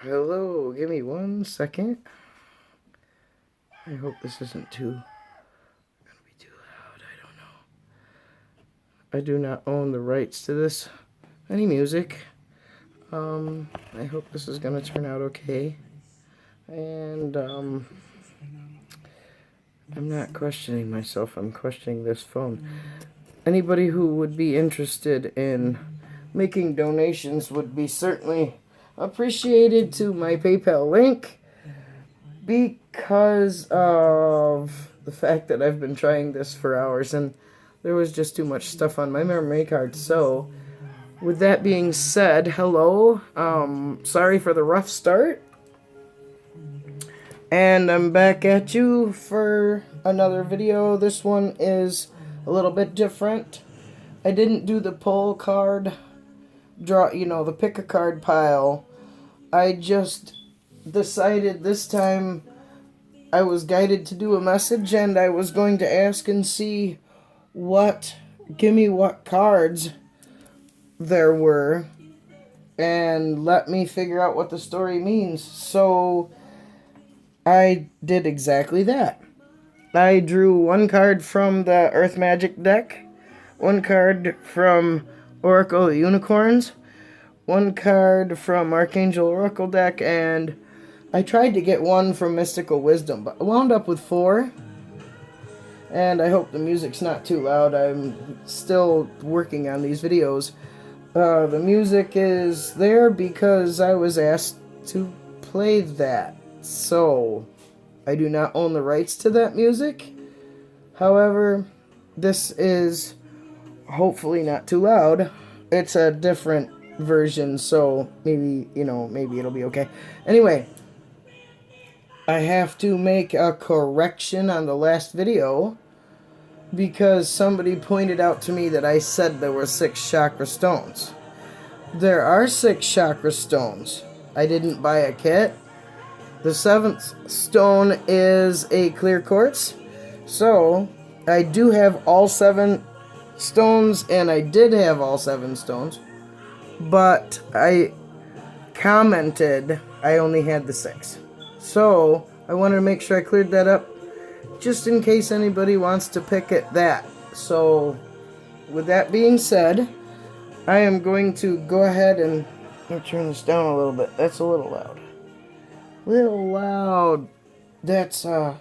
Hello, give me 1 second. I hope this isn't gonna be too loud. I don't know. I do not own the rights to this any music. I hope this is gonna turn out okay. And I'm not questioning myself. I'm questioning this phone. Anybody who would be interested in making donations would be certainly appreciated to my PayPal link, because of the fact that I've been trying this for hours and there was just too much stuff on my memory card. So, with that being said, hello. Sorry for the rough start. And I'm back at you for another video. This one is a little bit different. I didn't do the pull card, the pick a card pile. I just decided this time I was guided to do a message, and I was going to ask and see give me what cards there were, and let me figure out what the story means. So I did exactly that. I drew one card from the Earth Magic deck, one card from Oracle of the Unicorns, one card from Archangel Oracle deck, and I tried to get one from Mystical Wisdom, but I wound up with 4. And I hope the music's not too loud. I'm still working on these videos. The music is there because I was asked to play that. So, I do not own the rights to that music. However, this is hopefully not too loud. It's a different version, so maybe it'll be okay. Anyway, I have to make a correction on the last video because somebody pointed out to me that I said there were 6 chakra stones. There are 6 chakra stones. I didn't buy a kit. The 7th stone is a clear quartz. So, I do have all 7 stones, and I did have all 7 stones. But I commented I only had the 6. So, I wanted to make sure I cleared that up, just in case anybody wants to pick at that. So, with that being said, I am going to go ahead and turn this down a little bit. That's a little loud. That's a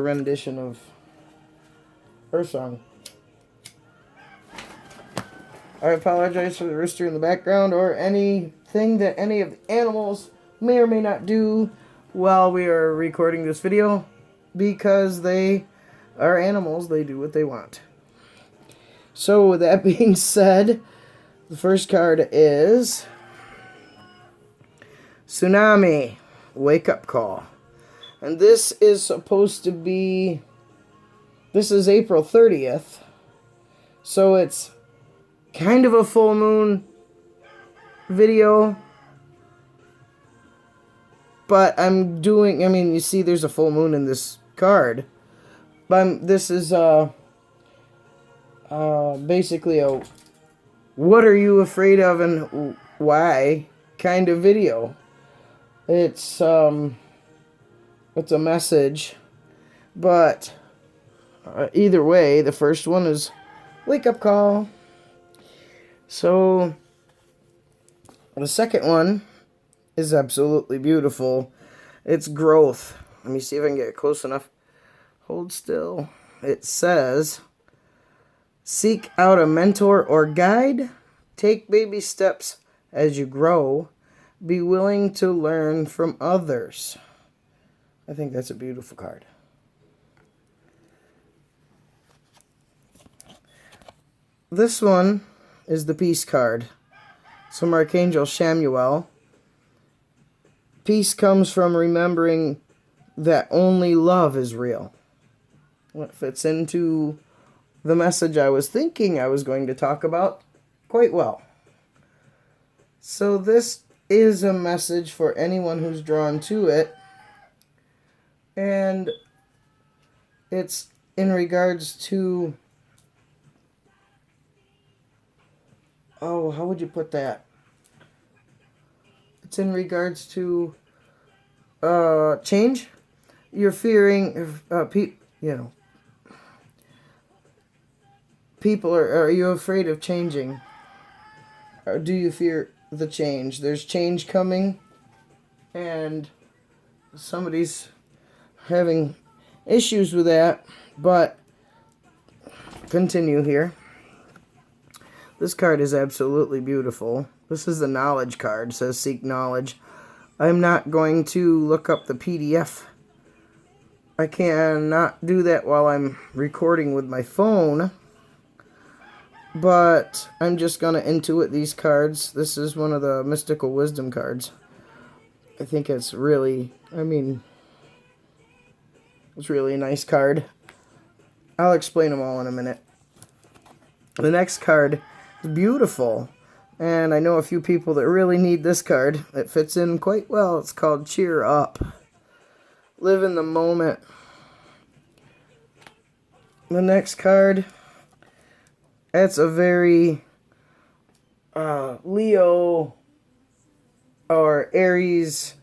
rendition of her song. I apologize for the rooster in the background or anything that any of the animals may or may not do while we are recording this video, because they are animals. They do what they want. So with that being said, the first card is Tsunami, Wake Up Call. And this is supposed to be, this is April 30th, so it's kind of a full moon video. But you see there's a full moon in this card. But this is basically a what are you afraid of and why kind of video. It's a message. But either way, the first one is wake up call. So the second one is absolutely beautiful. It's growth. Let me see if I can get close enough. Hold still. It says, seek out a mentor or guide. Take baby steps as you grow. Be willing to learn from others. I think that's a beautiful card. This one is the peace card. It's from Archangel Shamuel. Peace comes from remembering that only love is real. It fits into the message I was thinking I was going to talk about quite well. So this is a message for anyone who's drawn to it. And it's in regards to, how would you put that? It's in regards to change. You're fearing, people are you afraid of changing? Or do you fear the change? There's change coming, and somebody's having issues with that, but continue here. This card is absolutely beautiful. This is the knowledge card. It says seek knowledge. I'm not going to look up the PDF. I cannot do that while I'm recording with my phone. But I'm just going to intuit these cards. This is one of the mystical wisdom cards. I think it's really, it's really a nice card. I'll explain them all in a minute. The next card is beautiful. And I know a few people that really need this card. It fits in quite well. It's called Cheer Up. Live in the moment. The next card, that's a very Leo or Aries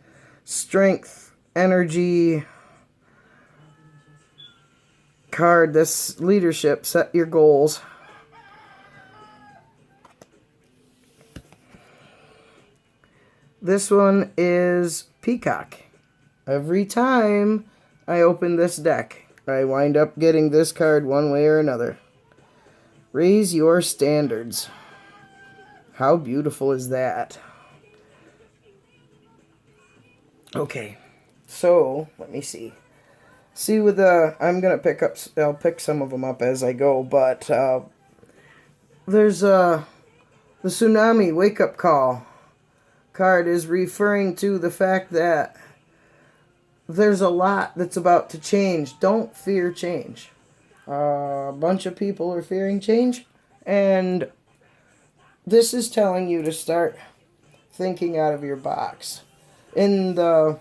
strength, energy card. This leadership, set your goals. This one is Peacock. Every time I open this deck, I wind up getting this card one way or another. Raise your standards. How beautiful is that? Okay, so let me see. See with the, I'll pick some of them up as I go, but there's the tsunami wake-up call card is referring to the fact that there's a lot that's about to change. Don't fear change. A bunch of people are fearing change, and this is telling you to start thinking out of your box. In the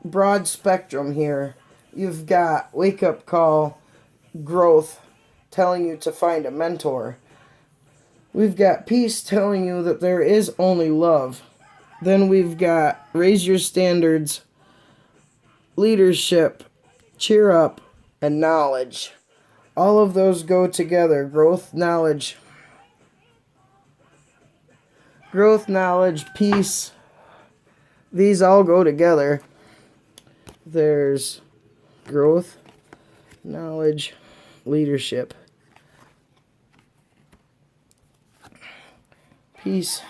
broad spectrum here, you've got wake-up call, growth, telling you to find a mentor. We've got peace telling you that there is only love. Then we've got raise your standards, leadership, cheer up, and knowledge. All of those go together. Growth, knowledge, peace. These all go together. There's growth, knowledge, leadership, peace,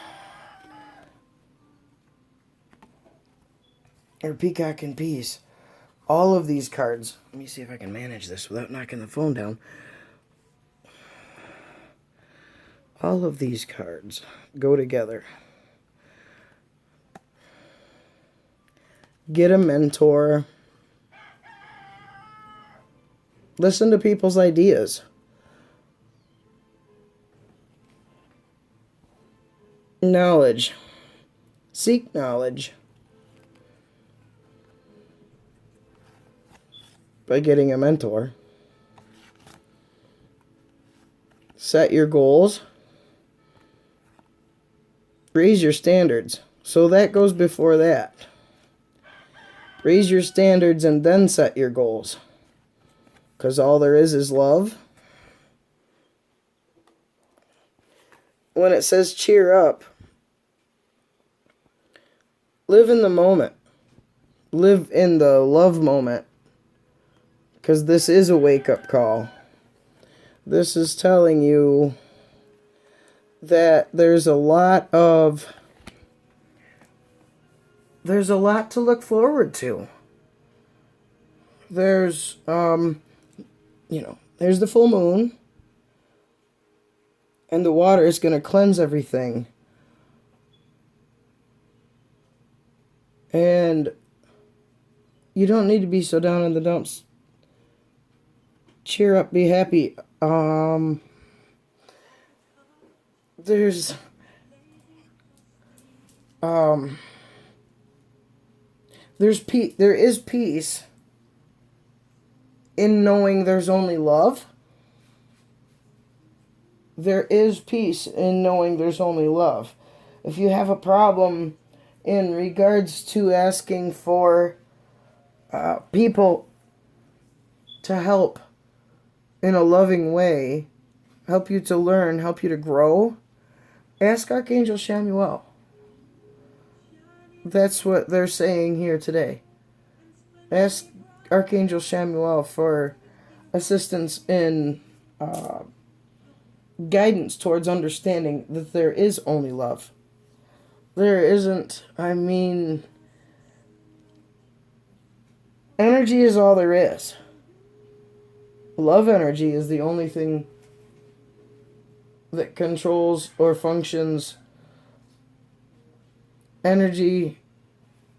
or peacock and peace. All of these cards, let me see if I can manage this without knocking the phone down. All of these cards go together. Get a mentor. Listen to people's ideas. Knowledge. Seek knowledge. By getting a mentor. Set your goals. Raise your standards. So that goes before that. Raise your standards and then set your goals. Because all there is love. When it says cheer up, live in the moment. Live in the love moment. Because this is a wake-up call. This is telling you that there's a lot to look forward to. There's, there's the full moon. And the water is going to cleanse everything. And you don't need to be so down in the dumps. Cheer up, be happy. There is peace in knowing there's only love. There is peace in knowing there's only love. If you have a problem in regards to asking for people to help in a loving way, help you to learn, help you to grow, ask Archangel Chamuel. That's what they're saying here today. Ask Archangel Chamuel for assistance in guidance towards understanding that there is only love. There isn't, energy is all there is. Love energy is the only thing that controls or functions. Energy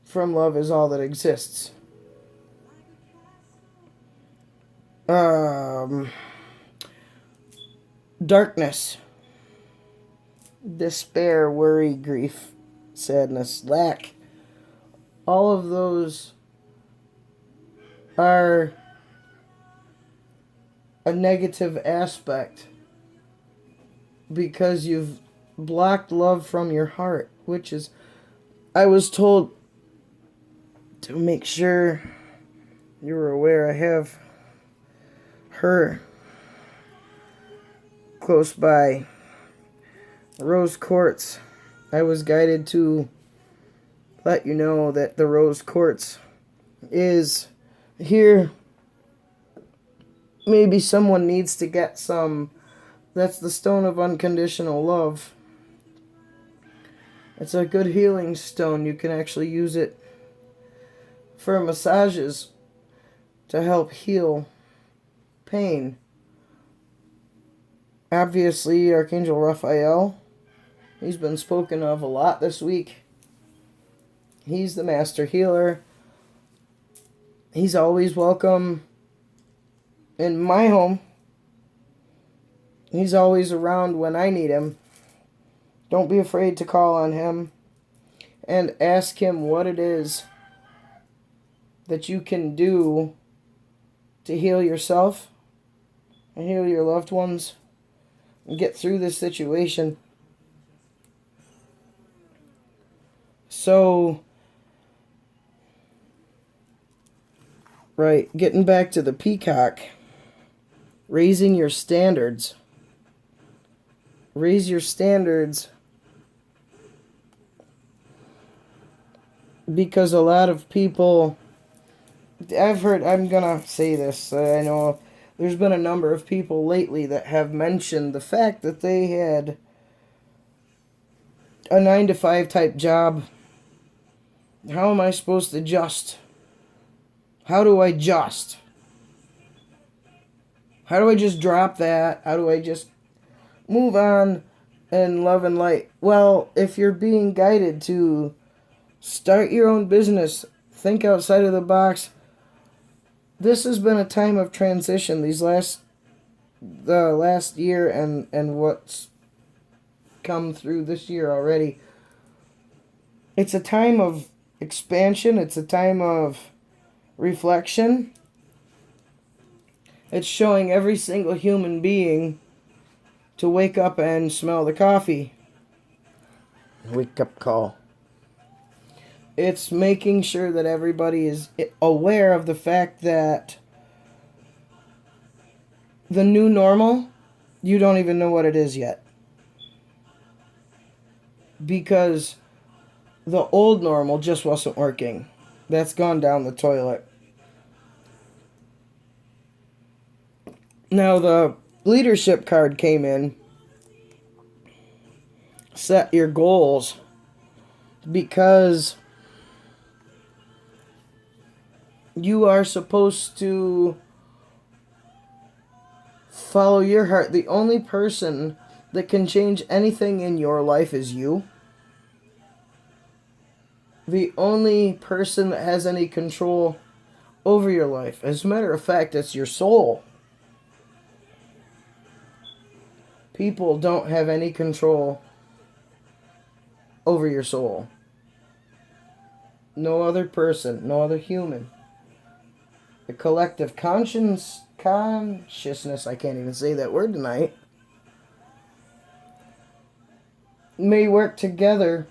from love is all that exists. Darkness, despair, worry, grief, sadness, lack, all of those are a negative aspect because you've blocked love from your heart, which is, I was told to make sure you were aware. I have her close by, rose quartz. I was guided to let you know that the rose quartz is here. Maybe someone needs to get some. That's the stone of unconditional love. It's a good healing stone. You can actually use it for massages to help heal pain. Obviously, Archangel Raphael, he's been spoken of a lot this week. He's the master healer. He's always welcome in my home. He's always around when I need him. Don't be afraid to call on him and ask him what it is that you can do to heal yourself and heal your loved ones and get through this situation. So, right, getting back to the peacock, raising your standards. Raise your standards because a lot of people, I'm going to say this, I know there's been a number of people lately that have mentioned the fact that they had a 9-to-5 type job. How am I supposed to adjust? How do I adjust? How do I just drop that? How do I just move on in love and light? Well, if you're being guided to start your own business, think outside of the box. This has been a time of transition the last year and what's come through this year already. It's a time of expansion. It's a time of reflection. It's showing every single human being to wake up and smell the coffee. Wake up call. It's making sure that everybody is aware of the fact that the new normal, you don't even know what it is yet. Because the old normal just wasn't working. That's gone down the toilet. Now the leadership card came in. Set your goals. Because you are supposed to follow your heart. The only person that can change anything in your life is you. The only person that has any control over your life, as a matter of fact, it's your soul. People don't have any control over your soul. No other person, no other human. The collective consciousness, I can't even say that word tonight, may work together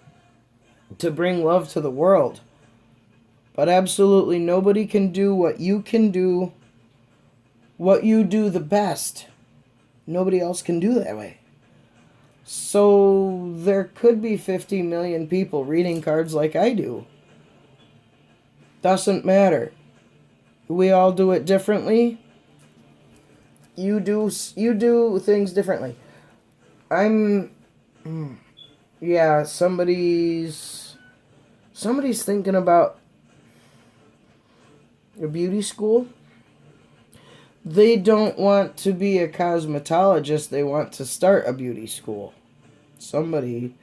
to bring love to the world. But absolutely nobody can do what you can do, what you do the best. Nobody else can do that way. So there could be 50 million people reading cards like I do. Doesn't matter. We all do it differently. You do things differently. Somebody's thinking about a beauty school. They don't want to be a cosmetologist. They want to start a beauty school. Somebody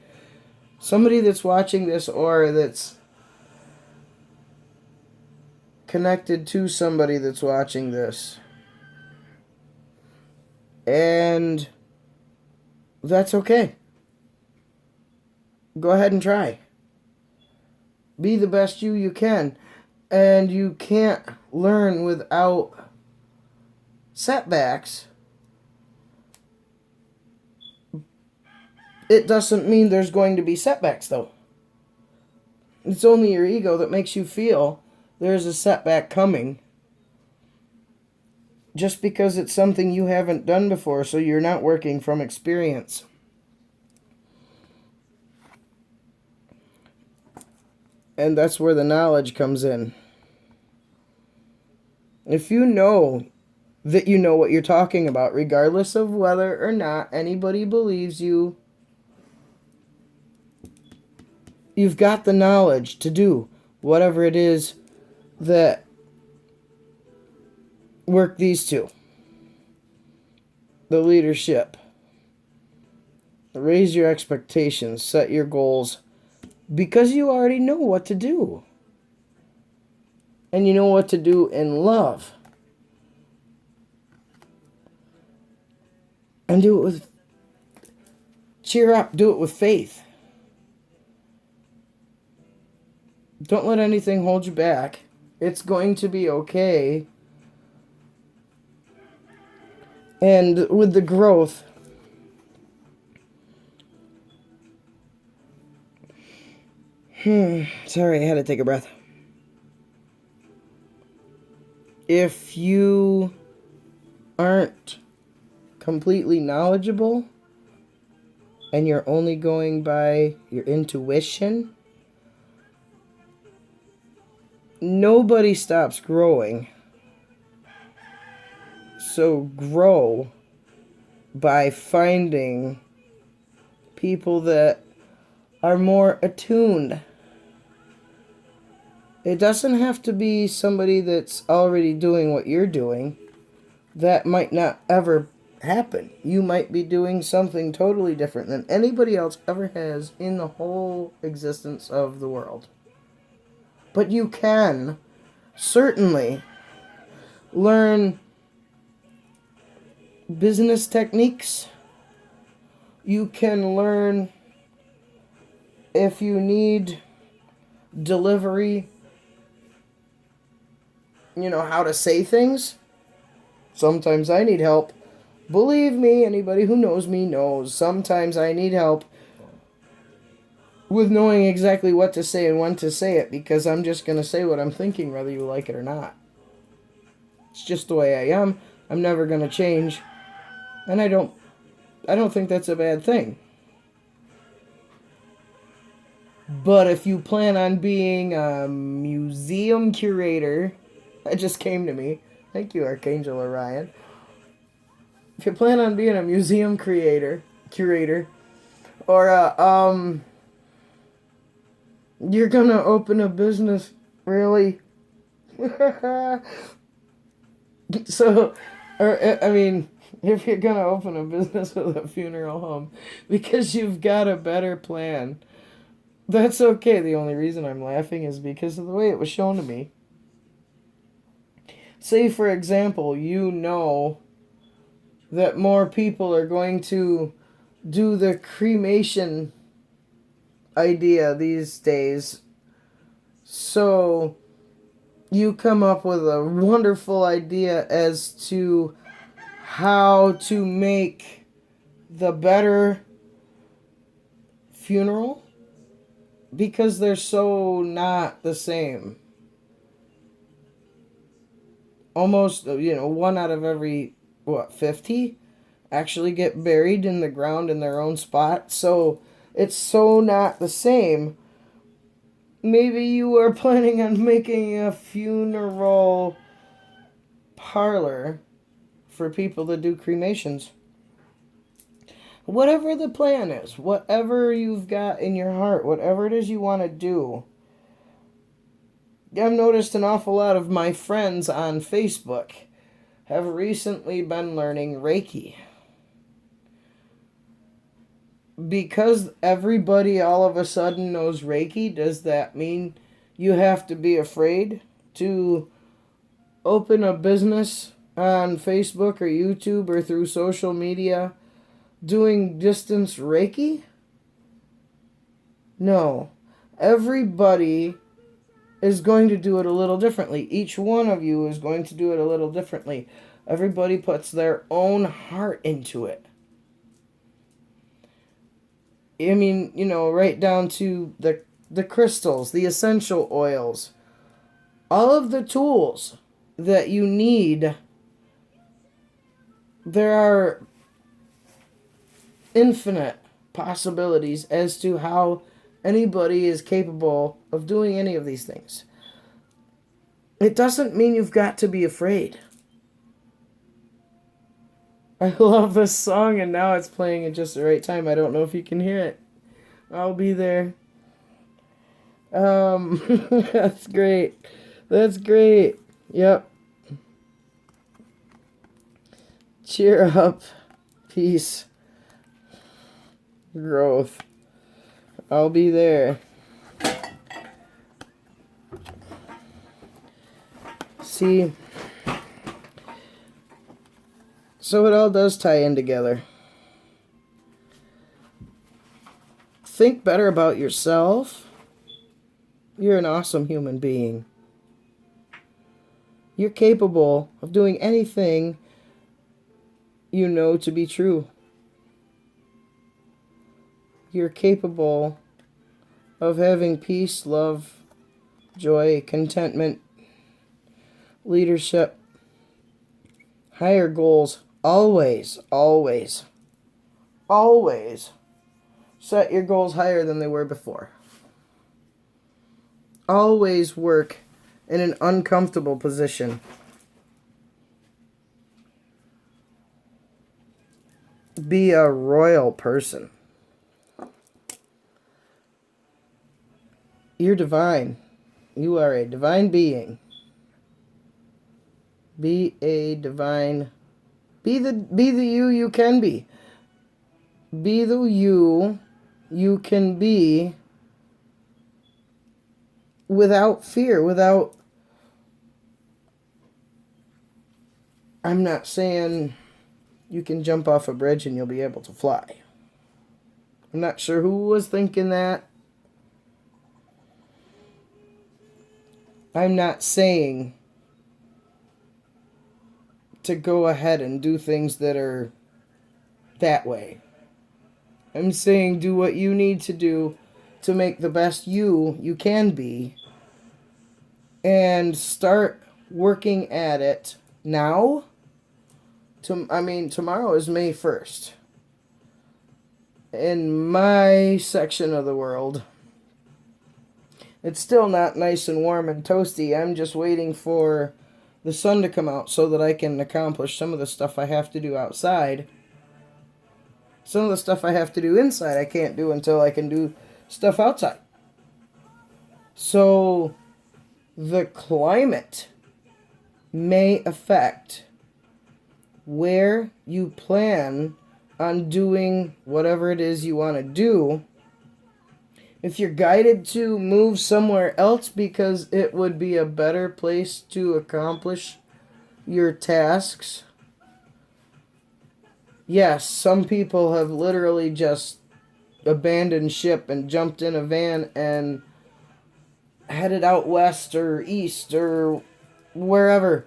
that's watching this or that's connected to somebody that's watching this. And that's okay. Go ahead and try. Be the best you can. And you can't learn without setbacks. It doesn't mean there's going to be setbacks, though. It's only your ego that makes you feel there's a setback coming. Just because it's something you haven't done before, so you're not working from experience. And that's where the knowledge comes in. If you know that you know what you're talking about, regardless of whether or not anybody believes you, you've got the knowledge to do whatever it is that work these two. The leadership. Raise your expectations. Set your goals. Because you already know what to do. And you know what to do in love. And do it with... cheer up. Do it with faith. Don't let anything hold you back. It's going to be okay. And with the growth, sorry, I had to take a breath. If you aren't completely knowledgeable and you're only going by your intuition, nobody stops growing. So grow by finding people that are more attuned. It doesn't have to be somebody that's already doing what you're doing. That might not ever happen. You might be doing something totally different than anybody else ever has in the whole existence of the world. But you can certainly learn business techniques. You can learn if you need delivery, how to say things. Sometimes I need help. Believe me, anybody who knows me knows. Sometimes I need help with knowing exactly what to say and when to say it, because I'm just going to say what I'm thinking whether you like it or not. It's just the way I am. I'm never going to change. And I don't think that's a bad thing. But if you plan on being a museum curator, that just came to me. Thank you, Archangel Orion. If you plan on being a museum curator, or you're gonna open a business, really? So, if you're gonna open a business with a funeral home because you've got a better plan, that's okay. The only reason I'm laughing is because of the way it was shown to me. Say, for example, you know that more people are going to do the cremation idea these days. So you come up with a wonderful idea as to how to make the better funeral. because they're so not the same. Almost, one out of every, 50 actually get buried in the ground in their own spot. So it's so not the same. Maybe you are planning on making a funeral parlor for people to do cremations. Whatever the plan is, whatever you've got in your heart, whatever it is you want to do. I've noticed an awful lot of my friends on Facebook have recently been learning Reiki. Because everybody all of a sudden knows Reiki, does that mean you have to be afraid to open a business on Facebook or YouTube or through social media doing distance Reiki? No. Everybody is going to do it a little differently. Each one of you is going to do it a little differently. Everybody puts their own heart into it. I mean, right down to the crystals, the essential oils, all of the tools that you need. There are infinite possibilities as to how anybody is capable of doing any of these things. It doesn't mean you've got to be afraid. I love this song, and now it's playing at just the right time. I don't know if you can hear it. I'll be there. That's great. That's great. Yep. Cheer up. Peace. Growth. I'll be there. See, so it all does tie in together. Think better about yourself. You're an awesome human being. You're capable of doing anything you know to be true. You're capable of having peace, love, joy, contentment, leadership, higher goals. Always, always, always set your goals higher than they were before. Always work in an uncomfortable position. Be a royal person. You're divine. You are a divine being. Be a divine. Be the you can be. Be the you can be without fear, without. I'm not saying you can jump off a bridge and you'll be able to fly. I'm not sure who was thinking that. I'm not saying to go ahead and do things that are that way. I'm saying do what you need to do to make the best you can be, and start working at it now. Tomorrow is May 1st. In my section of the world, it's still not nice and warm and toasty. I'm just waiting for the sun to come out so that I can accomplish some of the stuff I have to do outside. Some of the stuff I have to do inside I can't do until I can do stuff outside. So the climate may affect where you plan on doing whatever it is you want to do. If you're guided to move somewhere else because it would be a better place to accomplish your tasks, yes, some people have literally just abandoned ship and jumped in a van and headed out west or east or wherever.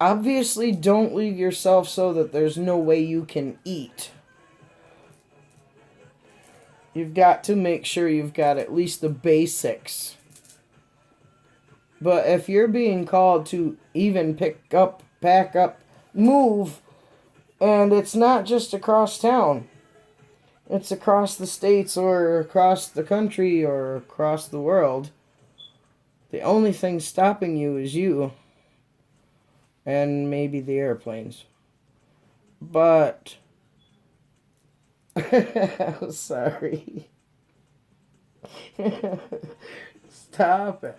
Obviously, don't leave yourself so that there's no way you can eat. You've got to make sure you've got at least the basics. But if you're being called to even pick up, pack up, move, and it's not just across town, it's across the states or across the country or across the world, the only thing stopping you is you and maybe the airplanes. But I'm sorry. Stop it.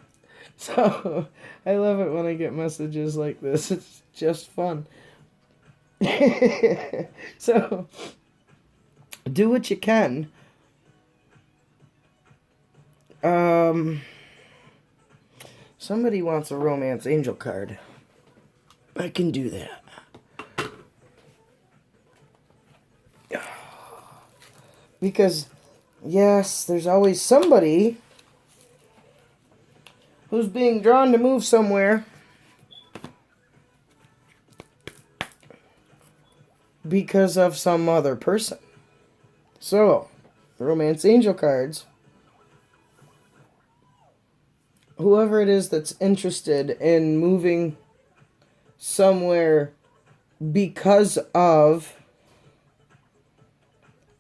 So, I love it when I get messages like this. It's just fun. So, do what you can. Somebody wants a romance angel card. I can do that. Because, yes, there's always somebody who's being drawn to move somewhere because of some other person. So, romance angel cards. Whoever it is that's interested in moving somewhere because of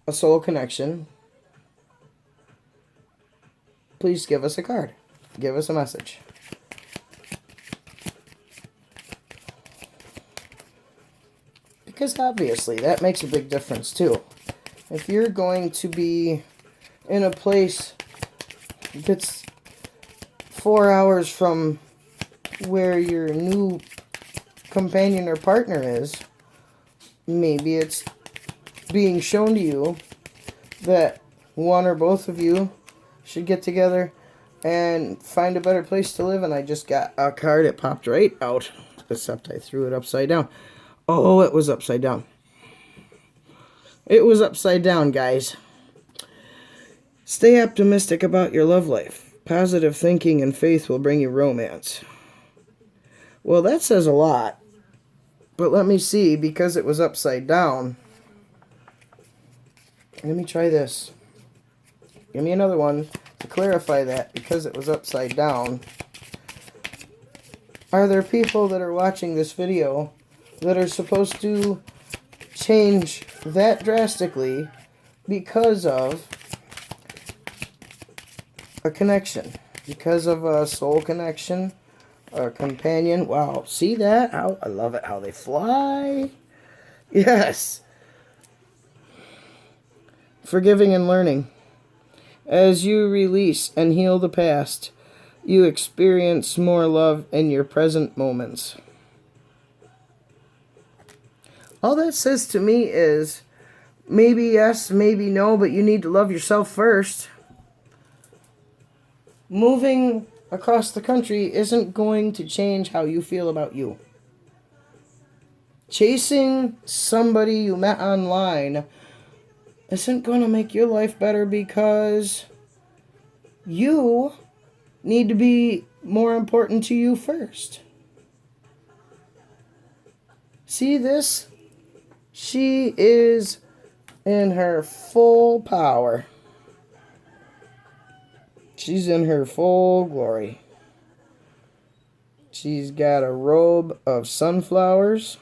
a soul connection, please give us a card. Give us a message. Because obviously that makes a big difference too. If you're going to be in a place that's 4 hours from where your new companion or partner is, maybe it's being shown to you that one or both of you should get together and find a better place to live. And I just got a card. It popped right out, except I threw it upside down. Oh, it was upside down. It was upside down, guys. Stay optimistic about your love life. Positive thinking and faith will bring you romance. Well, that says a lot. But let me see, because it was upside down. Let me try this. Give me another one to clarify that, because it was upside down. Are there people that are watching this video that are supposed to change that drastically because of a connection? Because of a soul connection, a companion. Wow, see that? How I love it how they fly. Yes. Forgiving and learning. As you release and heal the past, you experience more love in your present moments. All that says to me is maybe yes, maybe no, but you need to love yourself first. Moving across the country isn't going to change how you feel about you. Chasing somebody you met online isn't going to make your life better, because you need to be more important to you first. See this? She is in her full power. She's in her full glory. She's got a robe of sunflowers,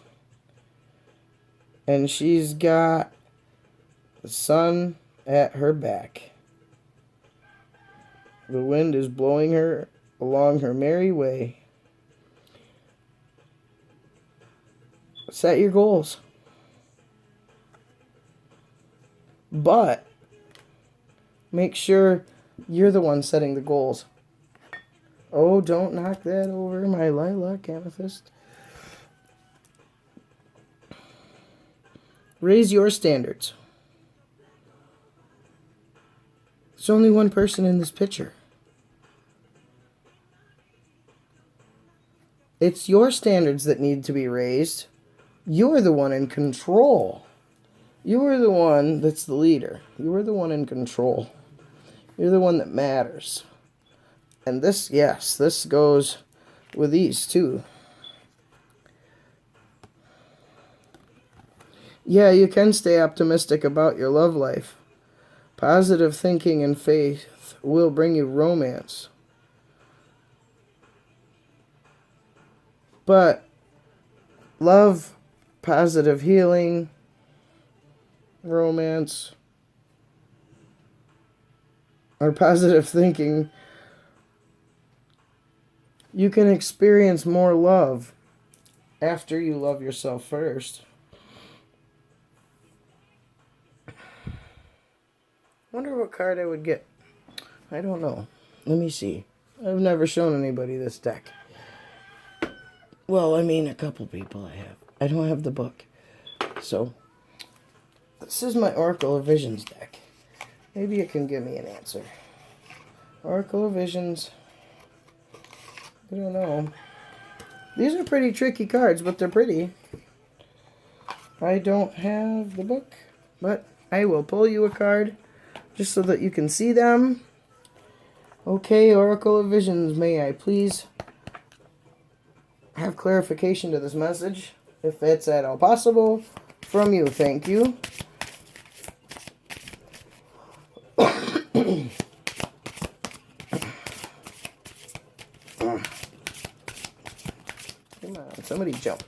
and she's got the sun at her back. The wind is blowing her along her merry way. Set your goals. But make sure you're the one setting the goals. Oh, don't knock that over, my lilac amethyst. Raise your standards. There's only one person in this picture. It's your standards that need to be raised. You're the one in control. You're the one that's the leader. You're the one in control. You're the one that matters. And this, yes, this goes with these too. Yeah, you can stay optimistic about your love life. Positive thinking and faith will bring you romance. But love, positive healing, romance, or positive thinking, you can experience more love after you love yourself first. Wonder what card I would get. I don't know. Let me see. I've never shown anybody this deck. Well, I mean, a couple people I have. I don't have the book. So, this is my Oracle of Visions deck. Maybe it can give me an answer. Oracle of Visions. I don't know. These are pretty tricky cards, but they're pretty. I don't have the book, but I will pull you a card just so that you can see them. Okay, Oracle of Visions, may I please have clarification to this message, if it's at all possible, from you. Thank you. Come on, somebody jump.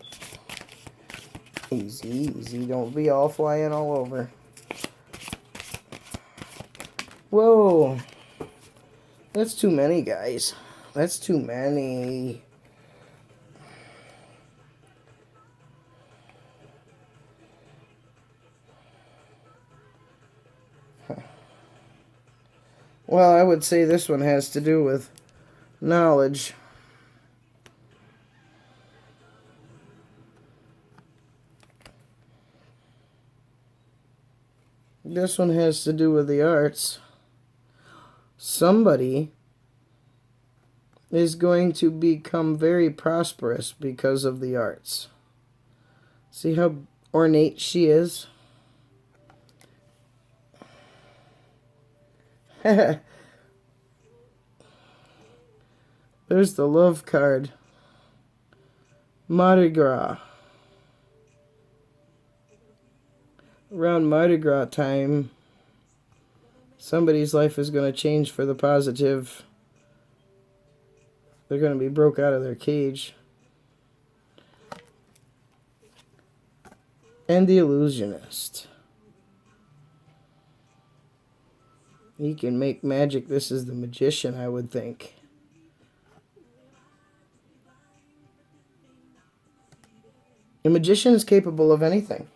Easy, easy. Don't be all flying all over. Whoa. That's too many, guys. That's too many. Well, I would say this one has to do with knowledge. This one has to do with the arts. Somebody is going to become very prosperous because of the arts. See how ornate she is? There's the love card. Mardi Gras. Around Mardi Gras time, somebody's life is going to change for the positive. They're going to be broke out of their cage. And the illusionist. He can make magic. This is the magician, I would think. A magician is capable of anything.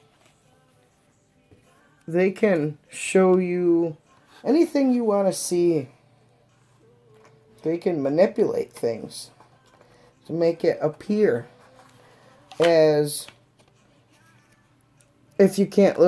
They can show you anything you want to see. They can manipulate things to make it appear as if you can't live